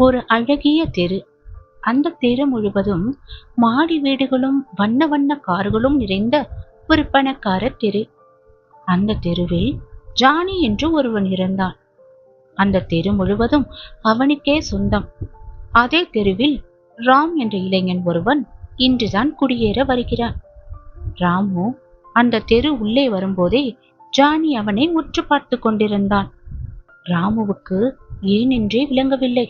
ஒரு அழகிய தெரு. அந்த தெரு முழுவதும் மாடி வீடுகளும் வண்ண வண்ண கார்களும் நிறைந்த ஒரு பணக்கார தெரு. அந்த தெருவில் ஜானி என்று ஒருவன் இருந்தான். அந்த தெரு முழுவதும் அவனுக்கே சொந்தம். அதே தெருவில் ராம் என்ற இளைஞன் ஒருவன் இன்றுதான் குடியேற வருகிறான். ராமு அந்த தெரு உள்ளே வரும்போதே ஜானி அவனை உற்று பார்த்து கொண்டிருந்தான். ராமுவுக்கு ஏனென்றே விளங்கவில்லை.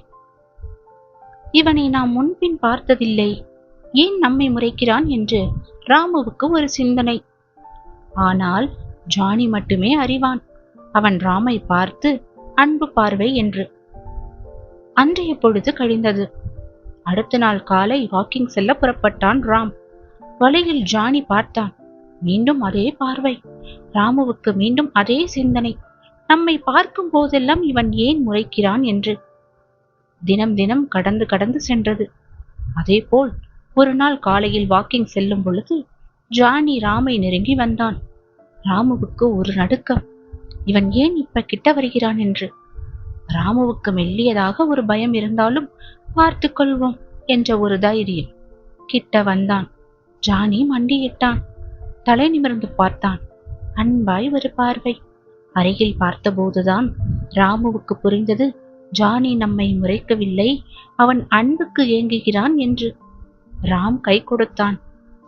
இவனை நாம் முன்பின் பார்த்ததில்லை, ஏன் நம்மை முறைக்கிறான் என்று ராமுவுக்கு ஒரு சிந்தனை. ஆனால் ஜானி மட்டுமே அறிவான் அவன் ராமை பார்த்து அன்பு பார்வை என்று. அன்றைய பொழுது கழிந்தது. அடுத்த நாள் காலை வாக்கிங் செல்ல புறப்பட்டான் ராம். வழியில் ஜானி பார்த்தான். மீண்டும் அதே பார்வை. ராமுவுக்கு மீண்டும் அதே சிந்தனை, நம்மை பார்க்கும் போதெல்லாம் இவன் ஏன் முறைக்கிறான் என்று. தினம் தினம் கடந்து கடந்து சென்றது. அதேபோல் ஒரு நாள் காலையில் வாக்கிங் செல்லும் பொழுது ஜானி ராமை நெருங்கி வந்தான். ராமுவுக்கு ஒரு நடுக்கம், இவன் ஏன் இப்ப கிட்ட வருகிறான் என்று. ராமுவுக்கு மெல்லியதாக ஒரு பயம் இருந்தாலும் பார்த்து கொள்வோம் என்ற ஒரு தைரியம். கிட்ட வந்தான். ஜானி மண்டியிட்டான். தலை நிமிர்ந்து பார்த்தான். அன்பாய் ஒரு பார்வை. அருகில் பார்த்தபோதுதான் ராமுவுக்கு புரிந்தது, ஜானி நம்மை முறைக்கவில்லை, அவன் அன்புக்கு ஏங்குகிறான் என்று. ராம் கை கொடுத்தான்.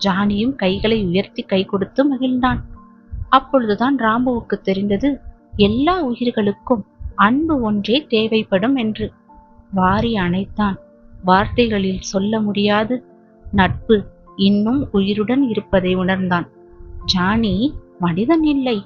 ஜானியும் கைகளை உயர்த்தி கை கொடுத்து மகிழ்ந்தான். அப்பொழுதுதான் ராமுவுக்கு தெரிந்தது, எல்லா உயிர்களுக்கும் அன்பு ஒன்றே தேவைப்படும் என்று. வாரி அணைத்தான். வார்த்தைகளில் சொல்ல முடியாது நட்பு இன்னும் உயிருடன் இருப்பதை உணர்ந்தான். ஜானி மனிதன் இல்லை,